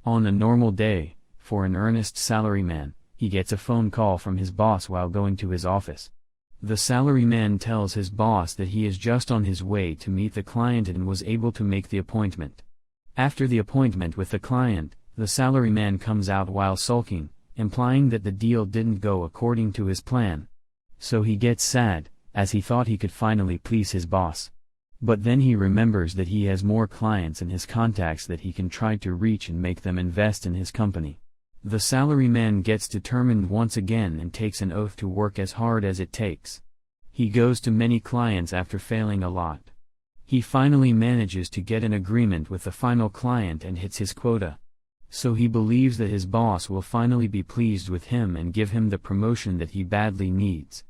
On a normal day, for an earnest salaryman, he gets a phone call from his boss while going to his office. The salaryman tells his boss that he is just on his way to meet the client and was able to make the appointment. After the appointment with the client, the salaryman comes out while sulking, implying that the deal didn't go according to his plan. So he gets sad, as he thought he could finally please his boss. But then he remembers that he has more clients in his contacts that he can try to reach and make them invest in his company. The salaryman gets determined once again and takes an oath to work as hard as it takes. He goes to many clients after failing a lot. He finally manages to get an agreement with the final client and hits his quota. So he believes that his boss will finally be pleased with him and give him the promotion that he badly needs.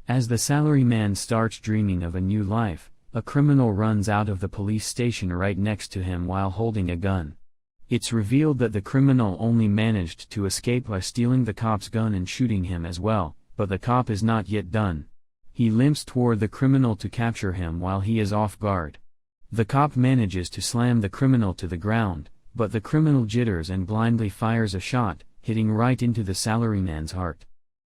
As the salaryman starts dreaming of a new life, a criminal runs out of the police station right next to him while holding a gun. It's revealed that the criminal only managed to escape by stealing the cop's gun and shooting him as well, but the cop is not yet done. He limps toward the criminal to capture him while he is off guard. The cop manages to slam the criminal to the ground, but the criminal jitters and blindly fires a shot, hitting right into the salaryman's heart.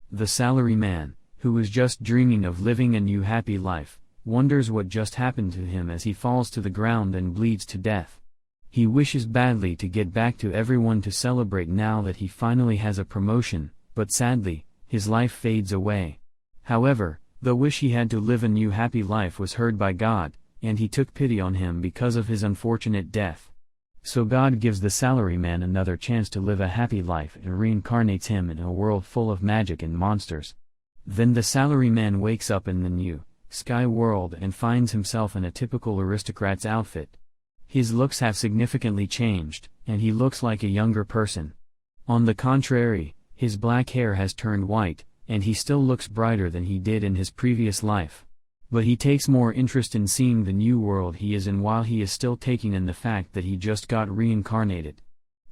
The salaryman, who was just dreaming of living a new happy life, wonders what just happened to him as he falls to the ground and bleeds to death. He wishes badly to get back to everyone to celebrate now that he finally has a promotion, but sadly, his life fades away. However, the wish he had to live a new happy life was heard by God, and he took pity on him because of his unfortunate death. So God gives the salaryman another chance to live a happy life and reincarnates him in a world full of magic and monsters. Then the salaryman wakes up in the new sky world and finds himself in a typical aristocrat's outfit. His looks have significantly changed, and he looks like a younger person. On the contrary, his black hair has turned white, and he still looks brighter than he did in his previous life. But he takes more interest in seeing the new world he is in while he is still taking in the fact that he just got reincarnated.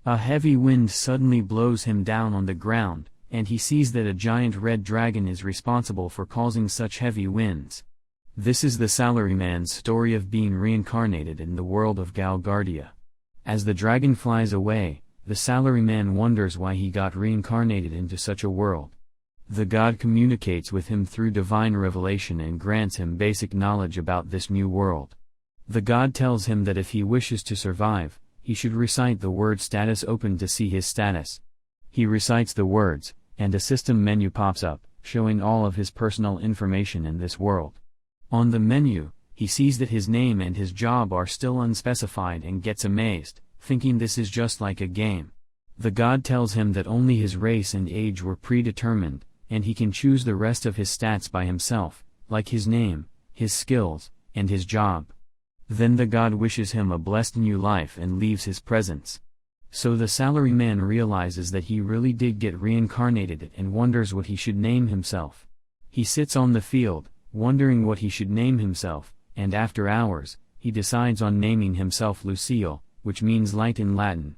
A heavy wind suddenly blows him down on the ground, and he sees that a giant red dragon is responsible for causing such heavy winds. This is the salaryman's story of being reincarnated in the world of Galgardia. As the dragon flies away, the salaryman wonders why he got reincarnated into such a world. The god communicates with him through divine revelation and grants him basic knowledge about this new world. The god tells him that if he wishes to survive, he should recite the word status open to see his status. He recites the words, and a system menu pops up, showing all of his personal information in this world. On the menu, he sees that his name and his job are still unspecified and gets amazed, thinking this is just like a game. The god tells him that only his race and age were predetermined, and he can choose the rest of his stats by himself, like his name, his skills, and his job. Then the god wishes him a blessed new life and leaves his presence. So the salaryman realizes that he really did get reincarnated and wonders what he should name himself. He sits on the field, wondering what he should name himself, and after hours, he decides on naming himself Lucille, which means light in Latin.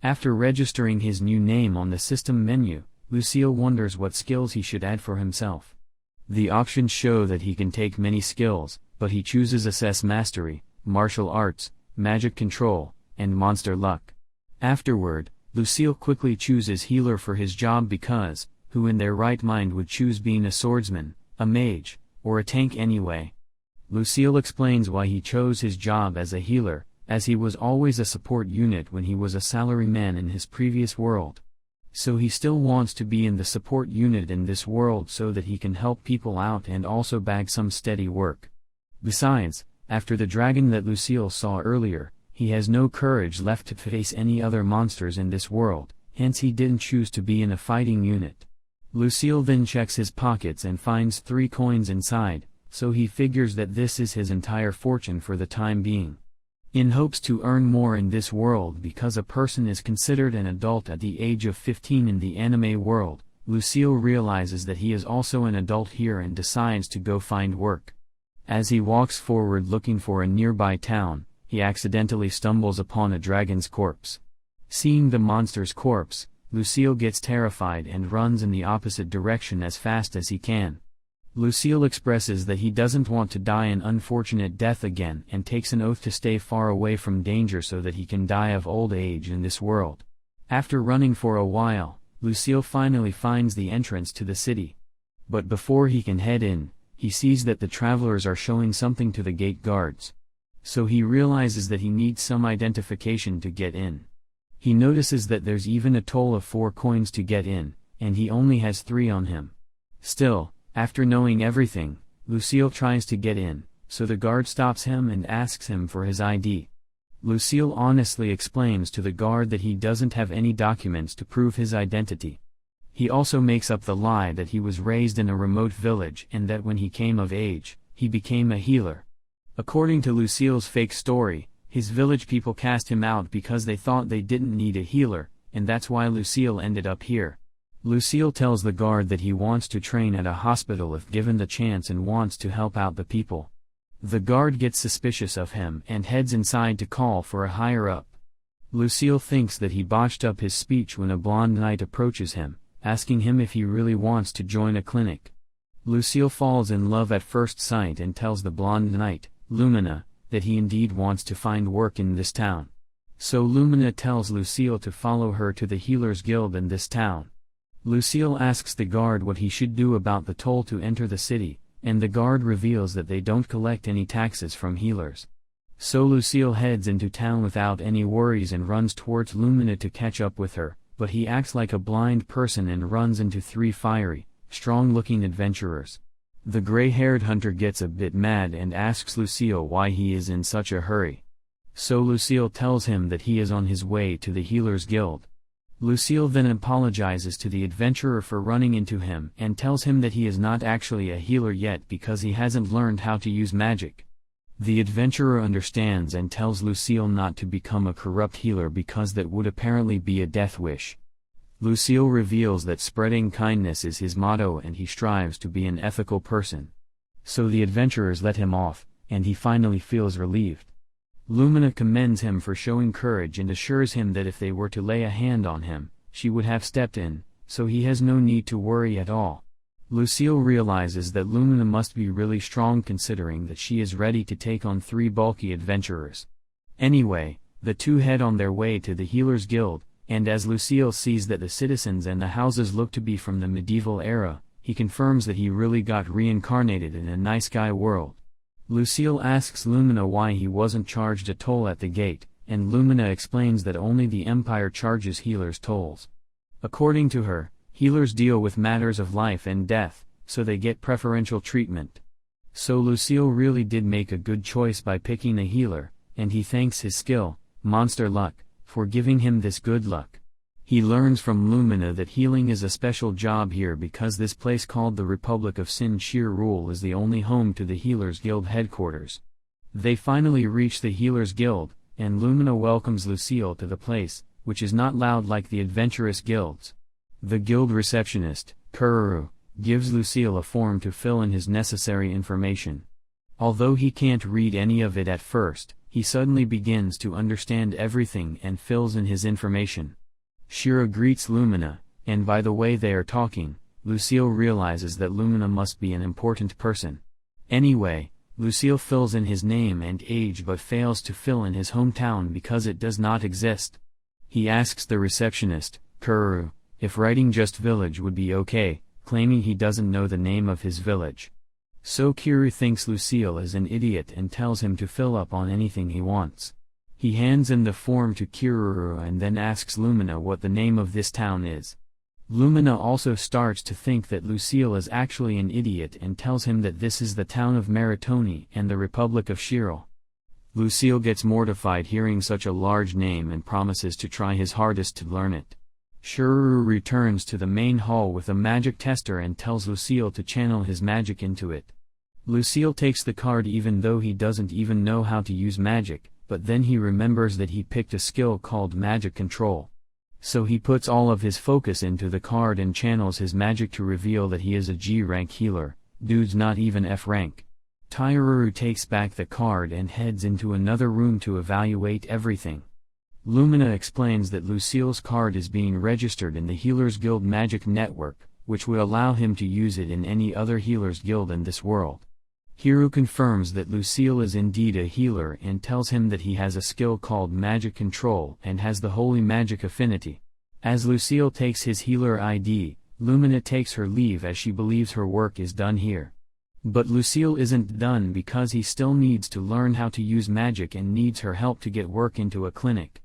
After registering his new name on the system menu, Lucille wonders what skills he should add for himself. The options show that he can take many skills, but he chooses Assess Mastery, Martial Arts, Magic Control, and Monster Luck. Afterward, Lucille quickly chooses Healer for his job because, who in their right mind would choose being a swordsman, a mage, or a tank anyway? Lucille explains why he chose his job as a healer, as he was always a support unit when he was a salaryman in his previous world. So he still wants to be in the support unit in this world so that he can help people out and also bag some steady work. Besides, after the dragon that Lucille saw earlier, he has no courage left to face any other monsters in this world, hence he didn't choose to be in a fighting unit. Lucille then checks his pockets and finds 3 coins inside, so he figures that this is his entire fortune for the time being. In hopes to earn more in this world because a person is considered an adult at the age of 15 in the anime world, Lucille realizes that he is also an adult here and decides to go find work. As he walks forward looking for a nearby town, he accidentally stumbles upon a dragon's corpse. Seeing the monster's corpse, Lucille gets terrified and runs in the opposite direction as fast as he can. Lucille expresses that he doesn't want to die an unfortunate death again and takes an oath to stay far away from danger so that he can die of old age in this world. After running for a while, Lucille finally finds the entrance to the city. But before he can head in, he sees that the travelers are showing something to the gate guards. So he realizes that he needs some identification to get in. He notices that there's even a toll of 4 coins to get in, and he only has 3 on him. Still, after knowing everything, Lucille tries to get in, so the guard stops him and asks him for his ID. Lucille honestly explains to the guard that he doesn't have any documents to prove his identity. He also makes up the lie that he was raised in a remote village and that when he came of age, he became a healer. According to Lucille's fake story, his village people cast him out because they thought they didn't need a healer, and that's why Lucille ended up here. Lucille tells the guard that he wants to train at a hospital if given the chance and wants to help out the people. The guard gets suspicious of him and heads inside to call for a higher-up. Lucille thinks that he botched up his speech when a blonde knight approaches him, asking him if he really wants to join a clinic. Lucille falls in love at first sight and tells the blonde knight, Lumina, that he indeed wants to find work in this town. So Lumina tells Lucille to follow her to the Healers Guild in this town. Lucille asks the guard what he should do about the toll to enter the city, and the guard reveals that they don't collect any taxes from healers. So Lucille heads into town without any worries and runs towards Lumina to catch up with her, but he acts like a blind person and runs into 3 fiery, strong-looking adventurers. The gray-haired hunter gets a bit mad and asks Lucille why he is in such a hurry. So Lucille tells him that he is on his way to the Healers Guild. Lucille then apologizes to the adventurer for running into him and tells him that he is not actually a healer yet because he hasn't learned how to use magic. The adventurer understands and tells Lucille not to become a corrupt healer because that would apparently be a death wish. Lucille reveals that spreading kindness is his motto and he strives to be an ethical person. So the adventurers let him off, and he finally feels relieved. Lumina commends him for showing courage and assures him that if they were to lay a hand on him, she would have stepped in, so he has no need to worry at all. Lucille realizes that Lumina must be really strong considering that she is ready to take on 3 bulky adventurers. Anyway, the two head on their way to the Healers Guild, and as Lucille sees that the citizens and the houses look to be from the medieval era, he confirms that he really got reincarnated in a nice guy world. Lucille asks Lumina why he wasn't charged a toll at the gate, and Lumina explains that only the Empire charges healers tolls. According to her, healers deal with matters of life and death, so they get preferential treatment. So Lucille really did make a good choice by picking a healer, and he thanks his skill, Monster Luck, for giving him this good luck. He learns from Lumina that healing is a special job here because this place called the Republic of Sin Sheer Rule is the only home to the Healers Guild headquarters. They finally reach the Healers Guild, and Lumina welcomes Lucille to the place, which is not loud like the adventurous guilds. The guild receptionist, Kururu, gives Lucille a form to fill in his necessary information. Although he can't read any of it at first, he suddenly begins to understand everything and fills in his information. Shira greets Lumina, and by the way they are talking, Lucille realizes that Lumina must be an important person. Anyway, Lucille fills in his name and age but fails to fill in his hometown because it does not exist. He asks the receptionist, Kururu, if writing just village would be okay, claiming he doesn't know the name of his village. So Kuru thinks Lucille is an idiot and tells him to fill up on anything he wants. He hands in the form to Kururu and then asks Lumina what the name of this town is. Lumina also starts to think that Lucille is actually an idiot and tells him that this is the town of Maritoni and the Republic of Shirel. Lucille gets mortified hearing such a large name and promises to try his hardest to learn it. Shiruru returns to the main hall with a magic tester and tells Lucille to channel his magic into it. Lucille takes the card even though he doesn't even know how to use magic, but then he remembers that he picked a skill called Magic Control. So he puts all of his focus into the card and channels his magic to reveal that he is a G-rank healer, dude's not even F-rank. Tairuru takes back the card and heads into another room to evaluate everything. Lumina explains that Lucille's card is being registered in the Healers Guild Magic Network, which would allow him to use it in any other Healers Guild in this world. Hiru confirms that Lucille is indeed a healer and tells him that he has a skill called Magic Control and has the Holy Magic Affinity. As Lucille takes his healer ID, Lumina takes her leave as she believes her work is done here. But Lucille isn't done because he still needs to learn how to use magic and needs her help to get work into a clinic.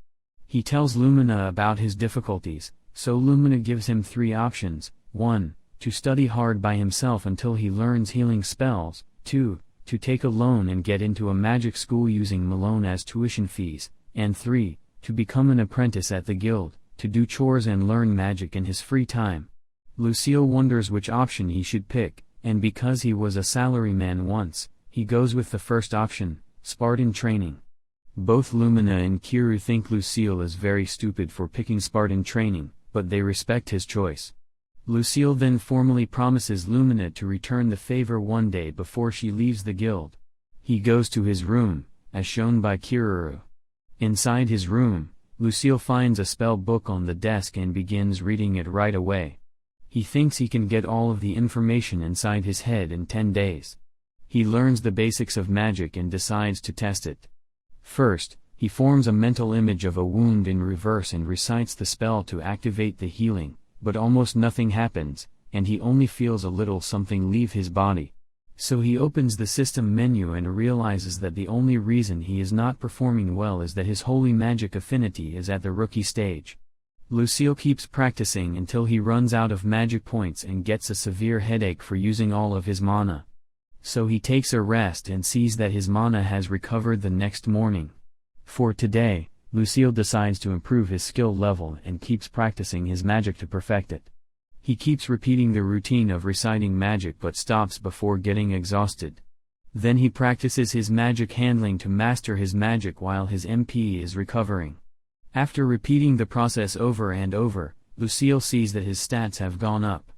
He tells Lumina about his difficulties, so Lumina gives him 3 options: 1. To study hard by himself until he learns healing spells, 2. To take a loan and get into a magic school using Malone as tuition fees, and 3. To become an apprentice at the guild, to do chores and learn magic in his free time. Lucille wonders which option he should pick, and because he was a salaryman once, he goes with the first option, Spartan training. Both Lumina and Kiru think Lucille is very stupid for picking Spartan training, but they respect his choice. Lucille then formally promises Lumina to return the favor one day before she leaves the guild. He goes to his room, as shown by Kiru. Inside his room, Lucille finds a spell book on the desk and begins reading it right away. He thinks he can get all of the information inside his head in 10 days. He learns the basics of magic and decides to test it. First, he forms a mental image of a wound in reverse and recites the spell to activate the healing, but almost nothing happens, and he only feels a little something leave his body. So he opens the system menu and realizes that the only reason he is not performing well is that his holy magic affinity is at the rookie stage. Lucille keeps practicing until he runs out of magic points and gets a severe headache for using all of his mana. So he takes a rest and sees that his mana has recovered the next morning. For today, Lucille decides to improve his skill level and keeps practicing his magic to perfect it. He keeps repeating the routine of reciting magic but stops before getting exhausted. Then he practices his magic handling to master his magic while his MP is recovering. After repeating the process over and over, Lucille sees that his stats have gone up.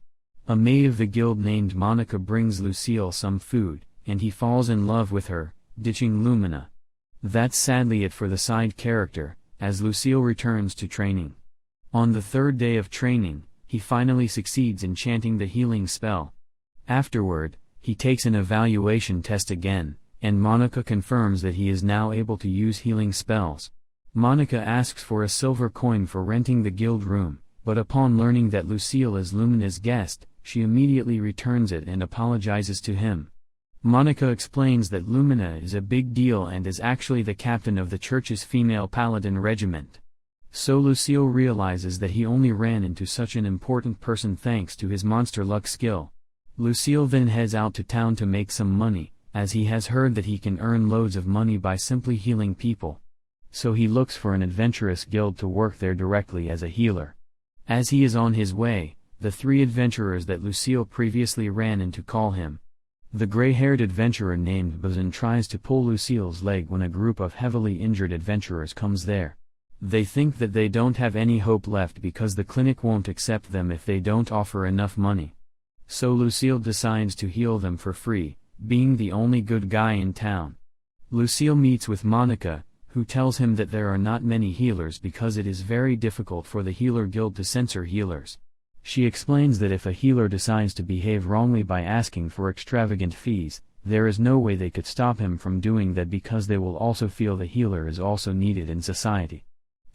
A maid of the guild named Monica brings Lucille some food, and he falls in love with her, ditching Lumina. That's sadly it for the side character, as Lucille returns to training. On the 3rd day of training, he finally succeeds in chanting the healing spell. Afterward, he takes an evaluation test again, and Monica confirms that he is now able to use healing spells. Monica asks for a silver coin for renting the guild room, but upon learning that Lucille is Lumina's guest, she immediately returns it and apologizes to him. Monica explains that Lumina is a big deal and is actually the captain of the church's female paladin regiment. So Lucille realizes that he only ran into such an important person thanks to his monster luck skill. Lucille then heads out to town to make some money, as he has heard that he can earn loads of money by simply healing people. So he looks for an adventurous guild to work there directly as a healer. As he is on his way, the 3 adventurers that Lucille previously ran into call him. The gray-haired adventurer named Bazin tries to pull Lucille's leg when a group of heavily injured adventurers comes there. They think that they don't have any hope left because the clinic won't accept them if they don't offer enough money. So Lucille decides to heal them for free, being the only good guy in town. Lucille meets with Monica, who tells him that there are not many healers because it is very difficult for the healer guild to censor healers. She explains that if a healer decides to behave wrongly by asking for extravagant fees, there is no way they could stop him from doing that because they will also feel the healer is also needed in society.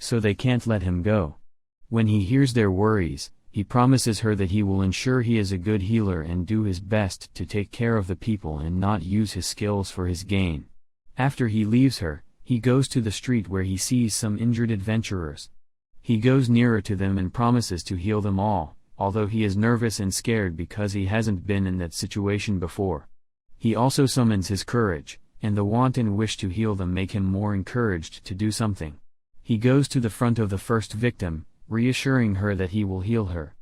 So they can't let him go. When he hears their worries, he promises her that he will ensure he is a good healer and do his best to take care of the people and not use his skills for his gain. After he leaves her, he goes to the street where he sees some injured adventurers. He goes nearer to them and promises to heal them all, although he is nervous and scared because he hasn't been in that situation before. He also summons his courage, and the want and wish to heal them make him more encouraged to do something. He goes to the front of the first victim, reassuring her that he will heal her.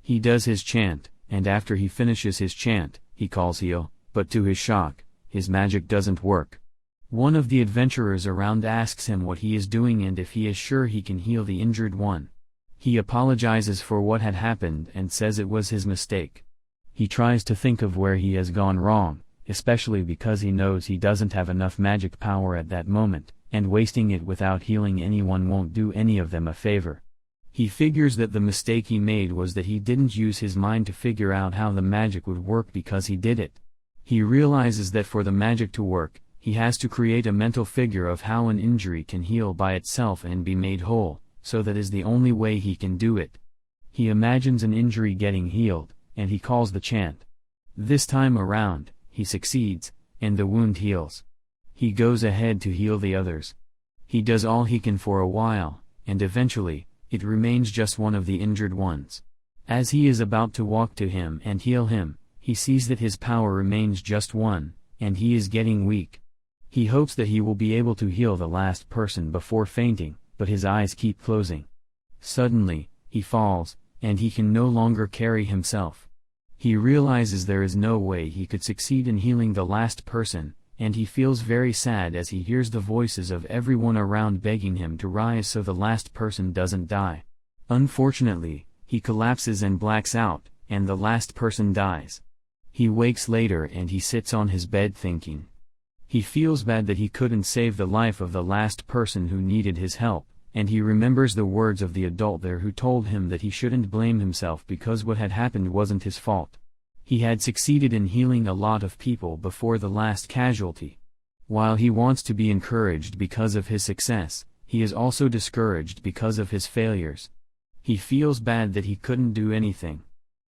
He does his chant, and after he finishes his chant, he calls heal, but to his shock, his magic doesn't work. One of the adventurers around asks him what he is doing and if he is sure he can heal the injured one. He apologizes for what had happened and says it was his mistake. He tries to think of where he has gone wrong, especially because he knows he doesn't have enough magic power at that moment, and wasting it without healing anyone won't do any of them a favor. He figures that the mistake he made was that he didn't use his mind to figure out how the magic would work because he did it. He realizes that for the magic to work, he has to create a mental figure of how an injury can heal by itself and be made whole, so that is the only way he can do it. He imagines an injury getting healed, and he calls the chant. This time around, he succeeds, and the wound heals. He goes ahead to heal the others. He does all he can for a while, and eventually, it remains just one of the injured ones. As he is about to walk to him and heal him, he sees that his power remains just one, and he is getting weak. He hopes that he will be able to heal the last person before fainting, but his eyes keep closing. Suddenly, he falls, and he can no longer carry himself. He realizes there is no way he could succeed in healing the last person, and he feels very sad as he hears the voices of everyone around begging him to rise so the last person doesn't die. Unfortunately, he collapses and blacks out, and the last person dies. He wakes later and he sits on his bed thinking. He feels bad that he couldn't save the life of the last person who needed his help, and he remembers the words of the adult there who told him that he shouldn't blame himself because what had happened wasn't his fault. He had succeeded in healing a lot of people before the last casualty. While he wants to be encouraged because of his success, he is also discouraged because of his failures. He feels bad that he couldn't do anything.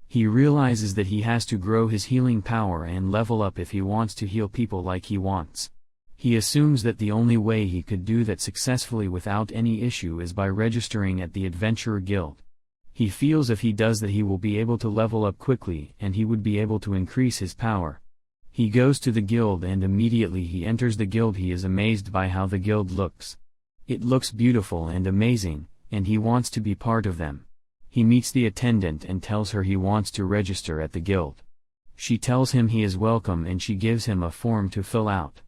He realizes that he has to grow his healing power and level up if he wants to heal people like he wants. He assumes that the only way he could do that successfully without any issue is by registering at the Adventurer Guild. He feels if he does that he will be able to level up quickly and he would be able to increase his power. He goes to the guild and immediately he enters the guild. He is amazed by how the guild looks. It looks beautiful and amazing, and he wants to be part of them. He meets the attendant and tells her he wants to register at the guild. She tells him he is welcome and she gives him a form to fill out.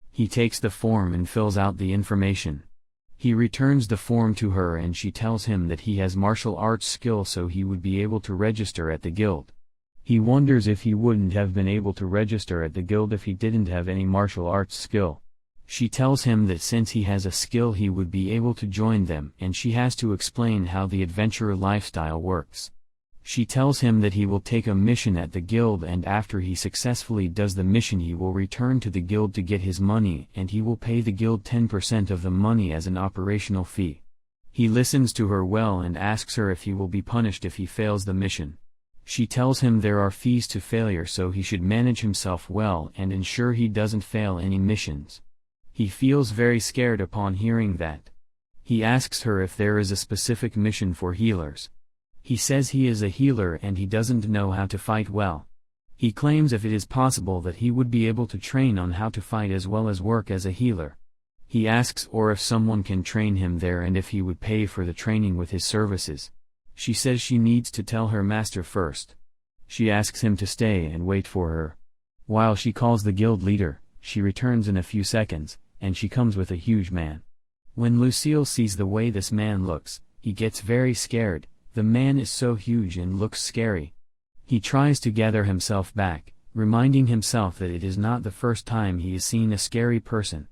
He takes the form and fills out the information. He returns the form to her and she tells him that he has martial arts skill so he would be able to register at the guild. He wonders if he wouldn't have been able to register at the guild if he didn't have any martial arts skill. She tells him that since he has a skill he would be able to join them and she has to explain how the adventurer lifestyle works. She tells him that he will take a mission at the guild and after he successfully does the mission he will return to the guild to get his money and he will pay the guild 10% of the money as an operational fee. He listens to her well and asks her if he will be punished if he fails the mission. She tells him there are fees to failure so he should manage himself well and ensure he doesn't fail any missions. He feels very scared upon hearing that. He asks her if there is a specific mission for healers. He says he is a healer and he doesn't know how to fight well. He claims if it is possible that he would be able to train on how to fight as well as work as a healer. He asks her if someone can train him there and if he would pay for the training with his services. She says she needs to tell her master first. She asks him to stay and wait for her. While she calls the guild leader, she returns in a few seconds, and she comes with a huge man. When Lucille sees the way this man looks, he gets very scared. The man is so huge and looks scary. He tries to gather himself back, reminding himself that it is not the first time he has seen a scary person.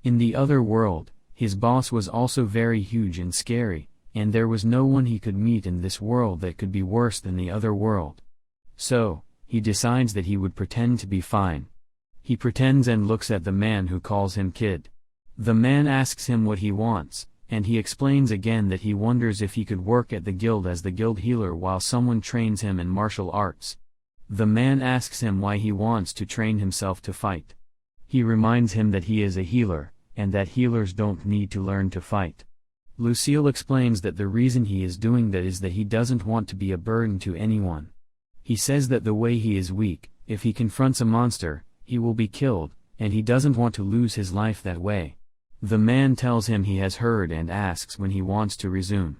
In the other world, his boss was also very huge and scary, and there was no one he could meet in this world that could be worse than the other world. So, he decides that he would pretend to be fine. He pretends and looks at the man who calls him kid. The man asks him what he wants, and he explains again that he wonders if he could work at the guild as the guild healer while someone trains him in martial arts. The man asks him why he wants to train himself to fight. He reminds him that he is a healer, and that healers don't need to learn to fight. Lucille explains that the reason he is doing that is that he doesn't want to be a burden to anyone. He says that the way he is weak, if he confronts a monster, he will be killed, and he doesn't want to lose his life that way. The man tells him he has heard and asks when he wants to resume.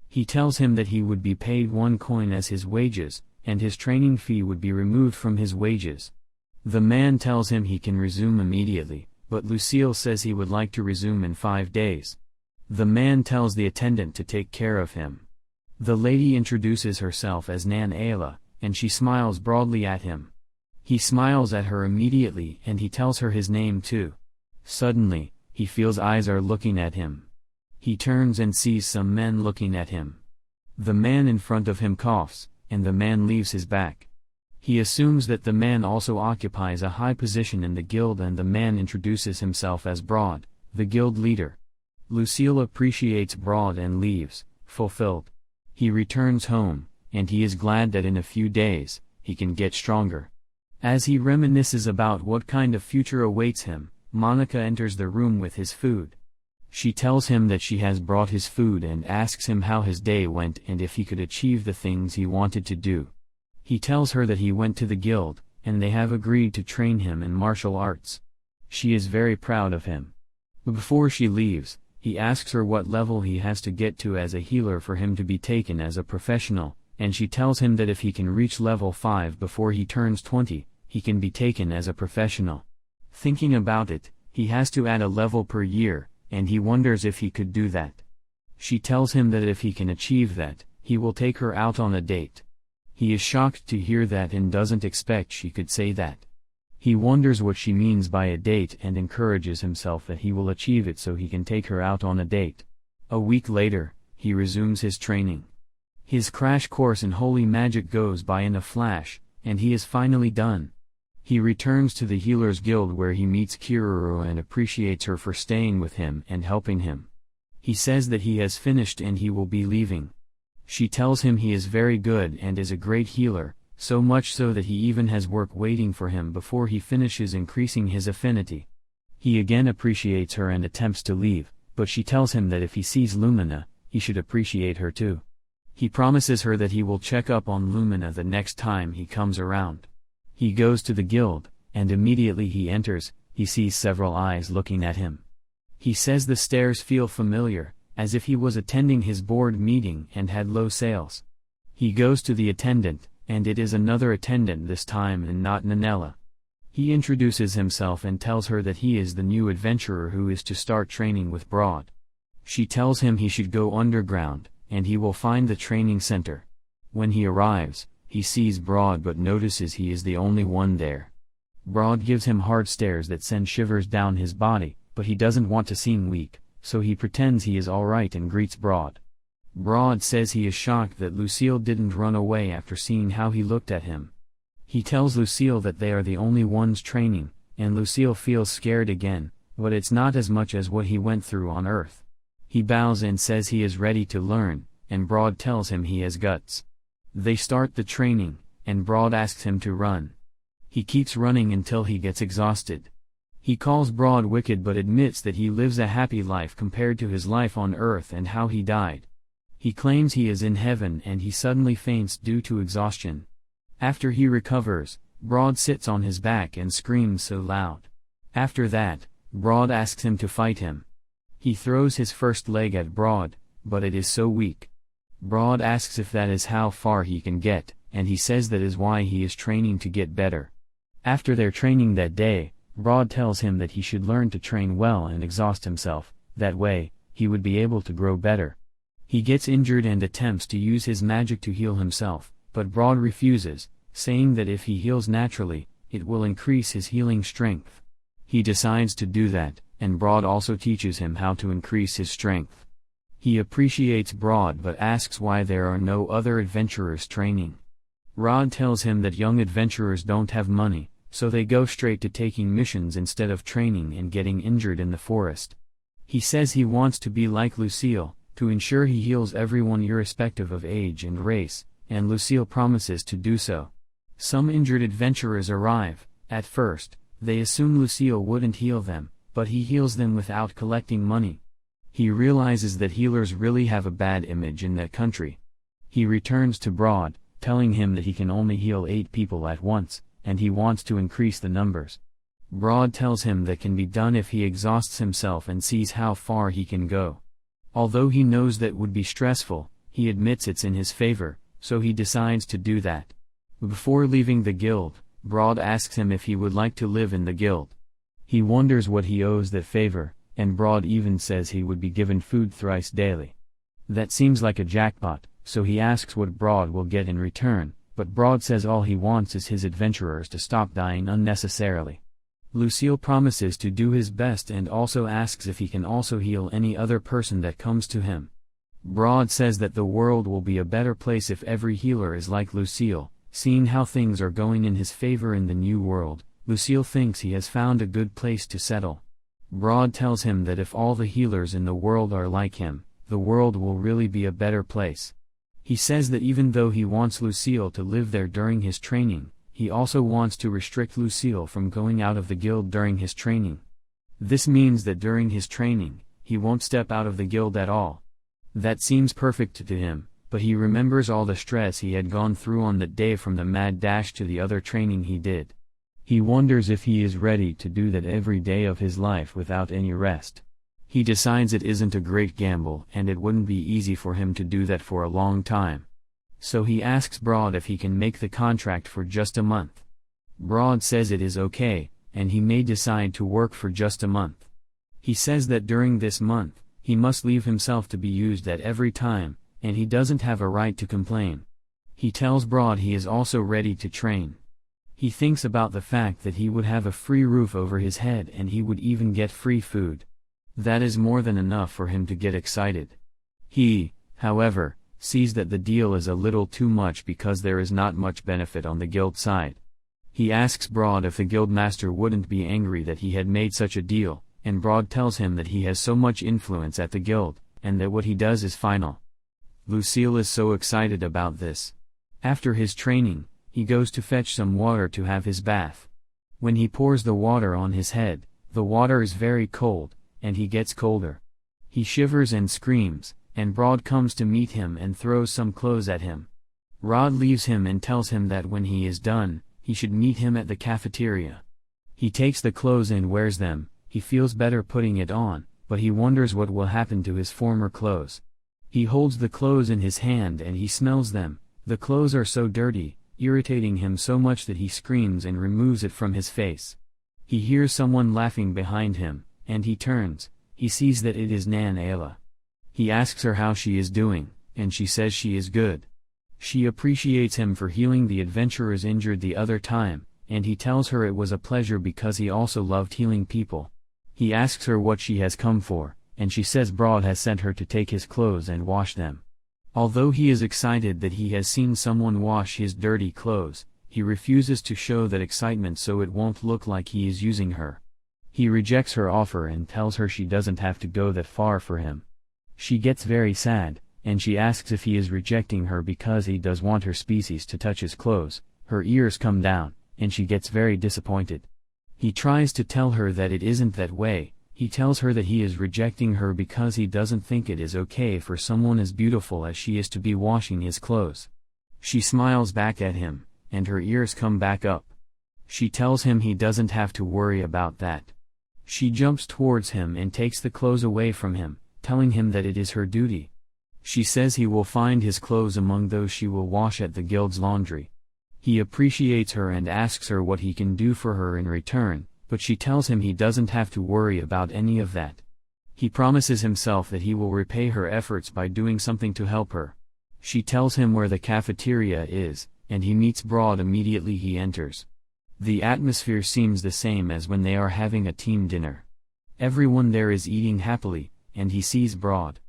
He tells him that he would be paid 1 coin as his wages, and his training fee would be removed from his wages. The man tells him he can resume immediately, but Lucille says he would like to resume in 5 days. The man tells the attendant to take care of him. The lady introduces herself as Nan Ayla, and she smiles broadly at him. He smiles at her immediately and he tells her his name too. Suddenly, he feels eyes are looking at him. He turns and sees some men looking at him. The man in front of him coughs, and the man leaves his back. He assumes that the man also occupies a high position in the guild and the man introduces himself as Broad, the guild leader. Lucille appreciates Broad and leaves, fulfilled. He returns home, and he is glad that in a few days, he can get stronger. As he reminisces about what kind of future awaits him, Monica enters the room with his food. She tells him that she has brought his food and asks him how his day went and if he could achieve the things he wanted to do. He tells her that he went to the guild, and they have agreed to train him in martial arts. She is very proud of him. But before she leaves, he asks her what level he has to get to as a healer for him to be taken as a professional, and she tells him that if he can reach level 5 before he turns 20, he can be taken as a professional. Thinking about it, he has to add a level per year, and he wonders if he could do that. She tells him that if he can achieve that, he will take her out on a date. He is shocked to hear that and doesn't expect she could say that. He wonders what she means by a date and encourages himself that he will achieve it so he can take her out on a date. A week later, he resumes his training. His crash course in holy magic goes by in a flash, and he is finally done. He returns to the Healers Guild where he meets Kiruru and appreciates her for staying with him and helping him. He says that he has finished and he will be leaving. She tells him he is very good and is a great healer, so much so that he even has work waiting for him before he finishes increasing his affinity. He again appreciates her and attempts to leave, but she tells him that if he sees Lumina, he should appreciate her too. He promises her that he will check up on Lumina the next time he comes around. He goes to the guild, and immediately he enters, he sees several eyes looking at him. He says the stairs feel familiar, as if he was attending his board meeting and had low sales. He goes to the attendant, and it is another attendant this time and not Nanella. He introduces himself and tells her that he is the new adventurer who is to start training with Broad. She tells him he should go underground, and he will find the training center. When he arrives, he sees Broad but notices he is the only one there. Broad gives him hard stares that send shivers down his body, but he doesn't want to seem weak, so he pretends he is alright and greets Broad. Broad says he is shocked that Lucille didn't run away after seeing how he looked at him. He tells Lucille that they are the only ones training, and Lucille feels scared again, but it's not as much as what he went through on Earth. He bows and says he is ready to learn, and Broad tells him he has guts. They start the training, and Broad asks him to run. He keeps running until he gets exhausted. He calls Broad wicked but admits that he lives a happy life compared to his life on Earth and how he died. He claims he is in heaven and he suddenly faints due to exhaustion. After he recovers, Broad sits on his back and screams so loud. After that, Broad asks him to fight him. He throws his first leg at Broad, but it is so weak. Broad asks if that is how far he can get, and he says that is why he is training to get better. After their training that day, Broad tells him that he should learn to train well and exhaust himself, that way, he would be able to grow better. He gets injured and attempts to use his magic to heal himself, but Broad refuses, saying that if he heals naturally, it will increase his healing strength. He decides to do that, and Broad also teaches him how to increase his strength. He appreciates Broad but asks why there are no other adventurers training. Rod tells him that young adventurers don't have money, so they go straight to taking missions instead of training and getting injured in the forest. He says he wants to be like Lucille, to ensure he heals everyone irrespective of age and race, and Lucille promises to do so. Some injured adventurers arrive. At first, they assume Lucille wouldn't heal them, but he heals them without collecting money. He realizes that healers really have a bad image in that country. He returns to Broad, telling him that he can only heal 8 people at once, and he wants to increase the numbers. Broad tells him that can be done if he exhausts himself and sees how far he can go. Although he knows that would be stressful, he admits it's in his favor, so he decides to do that. Before leaving the guild, Broad asks him if he would like to live in the guild. He wonders what he owes that favor, and Broad even says he would be given food thrice daily. That seems like a jackpot, so he asks what Broad will get in return, but Broad says all he wants is his adventurers to stop dying unnecessarily. Lucille promises to do his best and also asks if he can also heal any other person that comes to him. Broad says that the world will be a better place if every healer is like Lucille. Seeing how things are going in his favor in the new world, Lucille thinks he has found a good place to settle. Broad tells him that if all the healers in the world are like him, the world will really be a better place. He says that even though he wants Lucille to live there during his training, he also wants to restrict Lucille from going out of the guild during his training. This means that during his training, he won't step out of the guild at all. That seems perfect to him, but he remembers all the stress he had gone through on that day from the mad dash to the other training he did. He wonders if he is ready to do that every day of his life without any rest. He decides it isn't a great gamble and it wouldn't be easy for him to do that for a long time. So he asks Broad if he can make the contract for just a month. Broad says it is okay, and he may decide to work for just a month. He says that during this month, he must leave himself to be used at every time, and he doesn't have a right to complain. He tells Broad he is also ready to train. He thinks about the fact that he would have a free roof over his head and he would even get free food. That is more than enough for him to get excited. He, however, sees that the deal is a little too much because there is not much benefit on the guild side. He asks Broad if the guildmaster wouldn't be angry that he had made such a deal, and Broad tells him that he has so much influence at the guild, and that what he does is final. Lucille is so excited about this. After his training, he goes to fetch some water to have his bath. When he pours the water on his head, the water is very cold, and he gets colder. He shivers and screams, and Broad comes to meet him and throws some clothes at him. Rod leaves him and tells him that when he is done, he should meet him at the cafeteria. He takes the clothes and wears them. He feels better putting it on, but he wonders what will happen to his former clothes. He holds the clothes in his hand and he smells them. The clothes are so dirty, irritating him so much that he screams and removes it from his face. He hears someone laughing behind him, and he turns. He sees that it is Nan Ayla. He asks her how she is doing, and she says she is good. She appreciates him for healing the adventurers injured the other time, and he tells her it was a pleasure because he also loved healing people. He asks her what she has come for, and she says Broad has sent her to take his clothes and wash them. Although he is excited that he has seen someone wash his dirty clothes, he refuses to show that excitement so it won't look like he is using her. He rejects her offer and tells her she doesn't have to go that far for him. She gets very sad, and she asks if he is rejecting her because he does want her species to touch his clothes. Her ears come down, and she gets very disappointed. He tries to tell her that it isn't that way. He tells her that he is rejecting her because he doesn't think it is okay for someone as beautiful as she is to be washing his clothes. She smiles back at him, and her ears come back up. She tells him he doesn't have to worry about that. She jumps towards him and takes the clothes away from him, telling him that it is her duty. She says he will find his clothes among those she will wash at the guild's laundry. He appreciates her and asks her what he can do for her in return, but she tells him he doesn't have to worry about any of that. He promises himself that he will repay her efforts by doing something to help her. She tells him where the cafeteria is, and he meets Broad immediately he enters. The atmosphere seems the same as when they are having a team dinner. Everyone there is eating happily, and he sees Broad.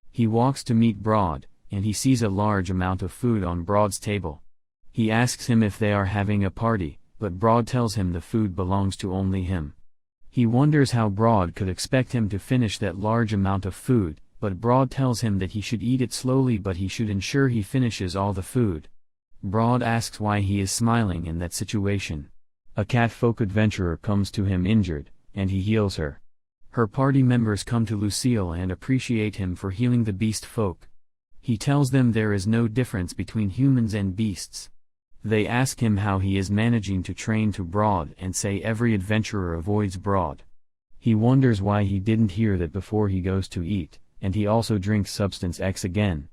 He walks to meet Broad, and he sees a large amount of food on Broad's table. He asks him if they are having a party, but Broad tells him the food belongs to only him. He wonders how Broad could expect him to finish that large amount of food, but Broad tells him that he should eat it slowly but he should ensure he finishes all the food. Broad asks why he is smiling in that situation. A catfolk adventurer comes to him injured, and he heals her. Her party members come to Lucille and appreciate him for healing the beast folk. He tells them there is no difference between humans and beasts. They ask him how he is managing to train to Broad and say every adventurer avoids Broad. He wonders why he didn't hear that before he goes to eat, and he also drinks Substance X again.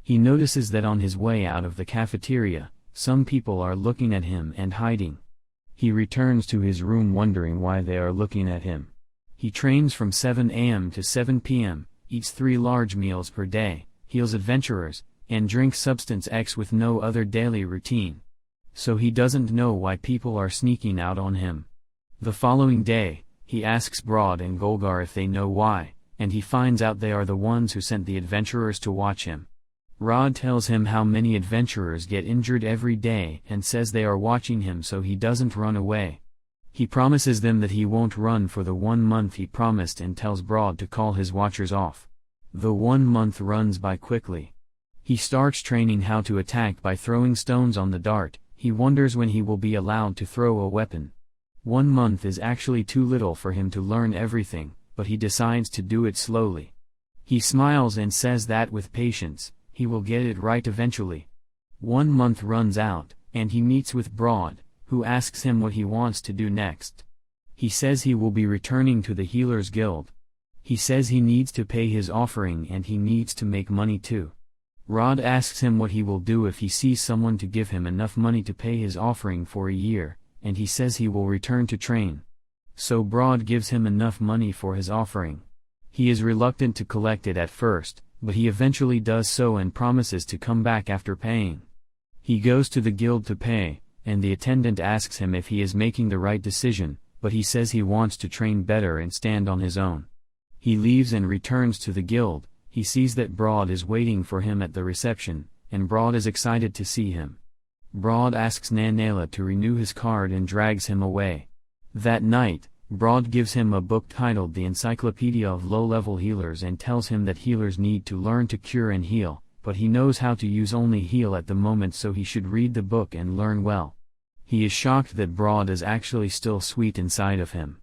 He notices that on his way out of the cafeteria, some people are looking at him and hiding. He returns to his room wondering why they are looking at him. He trains from 7 a.m. to 7 p.m., eats 3 large meals per day, heals adventurers, and drinks Substance X with no other daily routine. So he doesn't know why people are sneaking out on him. The following day, he asks Broad and Golgar if they know why, and he finds out they are the ones who sent the adventurers to watch him. Rod tells him how many adventurers get injured every day and says they are watching him so he doesn't run away. He promises them that he won't run for the 1 month he promised and tells Broad to call his watchers off. The 1 month runs by quickly. He starts training how to attack by throwing stones on the dart. He wonders when he will be allowed to throw a weapon. 1 month is actually too little for him to learn everything, but he decides to do it slowly. He smiles and says that with patience, he will get it right eventually. 1 month runs out, and he meets with Broad, who asks him what he wants to do next. He says he will be returning to the Healers Guild. He says he needs to pay his offering and he needs to make money too. Rod asks him what he will do if he sees someone to give him enough money to pay his offering for a year, and he says he will return to train. So Broad gives him enough money for his offering. He is reluctant to collect it at first, but he eventually does so and promises to come back after paying. He goes to the guild to pay, and the attendant asks him if he is making the right decision, but he says he wants to train better and stand on his own. He leaves and returns to the guild. He sees that Broad is waiting for him at the reception, and Broad is excited to see him. Broad asks Nanela to renew his card and drags him away. That night, Broad gives him a book titled The Encyclopedia of Low-Level Healers and tells him that healers need to learn to cure and heal, but he knows how to use only heal at the moment, so he should read the book and learn well. He is shocked that Broad is actually still sweet inside of him.